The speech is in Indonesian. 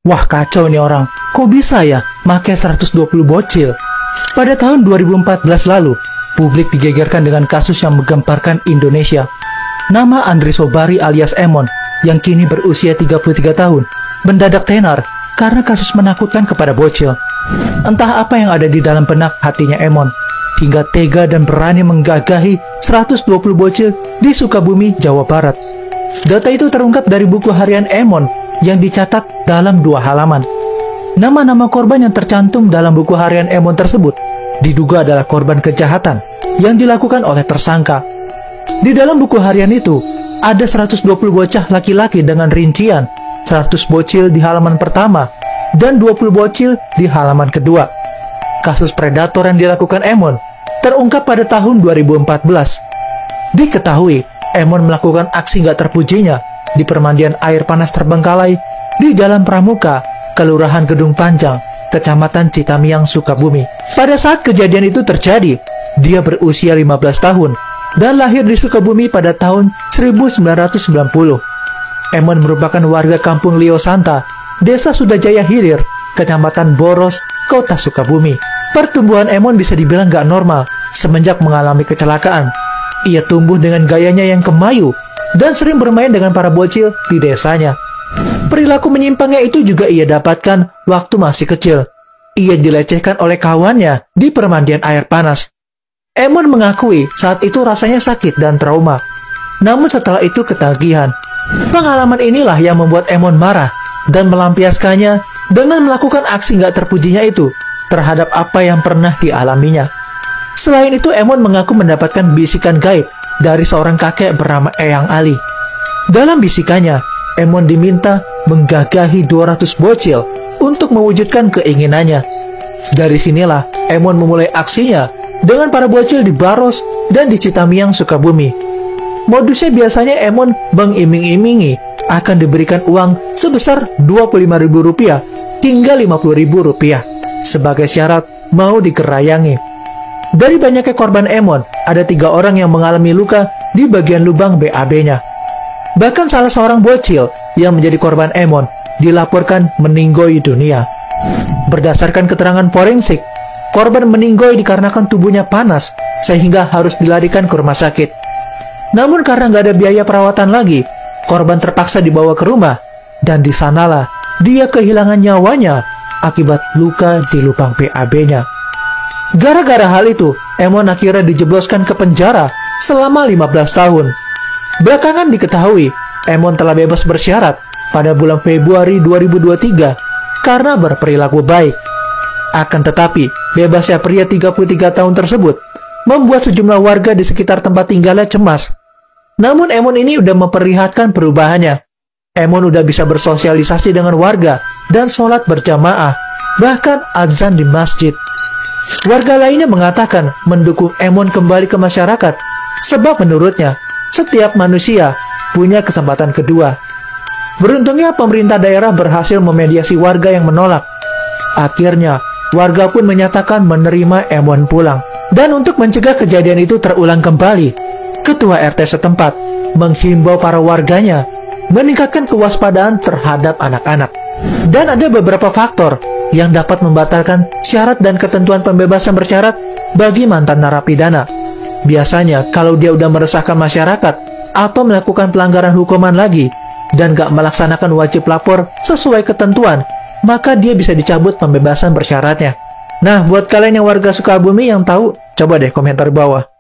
Wah, kacau nih orang. Kok bisa ya make 120 bocil? Pada tahun 2014 lalu, publik digegerkan dengan kasus yang menggemparkan Indonesia. Nama Andri Sobari alias Emon, yang kini berusia 33 tahun, mendadak tenar karena kasus menakutkan kepada bocil. Entah apa yang ada di dalam benak hatinya Emon, hingga tega dan berani menggagahi 120 bocil di Sukabumi, Jawa Barat. Data itu terungkap dari buku harian Emon yang dicatat dalam 2 halaman. Nama-nama korban yang tercantum dalam buku harian Emon tersebut diduga adalah korban kejahatan yang dilakukan oleh tersangka. Di dalam buku harian itu, ada 120 bocah laki-laki dengan rincian 100 bocil di halaman pertama dan 20 bocil di halaman kedua. Kasus predator yang dilakukan Emon terungkap pada tahun 2014. Diketahui, Emon melakukan aksi gak terpujinya di permandian air panas terbengkalai di Jalan Pramuka, Kelurahan Gedung Panjang, Kecamatan Citamiang, Sukabumi. Pada saat kejadian itu terjadi, dia berusia 15 tahun dan lahir di Sukabumi pada tahun 1990. Emon merupakan warga kampung Lio Santa, Desa Sudajaya Hilir, Kecamatan Boros, Kota Sukabumi. Pertumbuhan Emon bisa dibilang gak normal semenjak mengalami kecelakaan. Ia tumbuh dengan gayanya yang kemayu dan sering bermain dengan para bocil di desanya. Perilaku menyimpangnya itu juga ia dapatkan waktu masih kecil. Ia dilecehkan oleh kawannya di permandian air panas. Emon mengakui saat itu rasanya sakit dan trauma. Namun setelah itu ketagihan. Pengalaman inilah yang membuat Emon marah dan melampiaskannya dengan melakukan aksi gak terpujinya itu terhadap apa yang pernah dialaminya. Selain itu, Emon mengaku mendapatkan bisikan gaib dari seorang kakek bernama Eyang Ali. Dalam bisikannya, Emon diminta menggagahi 200 bocil untuk mewujudkan keinginannya. Dari sinilah Emon memulai aksinya dengan para bocil di Baros dan di Citamiang, Sukabumi. Modusnya biasanya Emon mengiming-imingi akan diberikan uang sebesar Rp25.000 hingga Rp50.000 sebagai syarat mau dikerayangi. Dari banyaknya korban Emon, ada 3 orang yang mengalami luka di bagian lubang BAB-nya. Bahkan salah seorang bocil yang menjadi korban Emon dilaporkan meninggoy dunia. Berdasarkan keterangan forensik, korban meninggoy dikarenakan tubuhnya panas sehingga harus dilarikan ke rumah sakit. Namun karena nggak ada biaya perawatan lagi, korban terpaksa dibawa ke rumah dan di sanalah dia kehilangan nyawanya akibat luka di lubang BAB-nya. Gara-gara hal itu, Emon akhirnya dijebloskan ke penjara selama 15 tahun. Belakangan diketahui, Emon telah bebas bersyarat pada bulan Februari 2023 karena berperilaku baik. Akan tetapi, bebasnya pria 33 tahun tersebut membuat sejumlah warga di sekitar tempat tinggalnya cemas. Namun Emon ini udah memperlihatkan perubahannya. Emon udah bisa bersosialisasi dengan warga dan sholat berjamaah, bahkan azan di masjid. Warga lainnya mengatakan mendukung Emon kembali ke masyarakat, sebab menurutnya setiap manusia punya kesempatan kedua. Beruntungnya pemerintah daerah berhasil memediasi warga yang menolak. Akhirnya, warga pun menyatakan menerima Emon pulang. Dan untuk mencegah kejadian itu terulang kembali, Ketua RT setempat menghimbau para warganya meningkatkan kewaspadaan terhadap anak-anak. Dan ada beberapa faktor yang dapat membatalkan syarat dan ketentuan pembebasan bersyarat bagi mantan narapidana. Biasanya kalau dia udah meresahkan masyarakat atau melakukan pelanggaran hukuman lagi dan gak melaksanakan wajib lapor sesuai ketentuan, maka dia bisa dicabut pembebasan bersyaratnya. Nah, buat kalian yang warga Sukabumi yang tahu, coba deh komentar di bawah.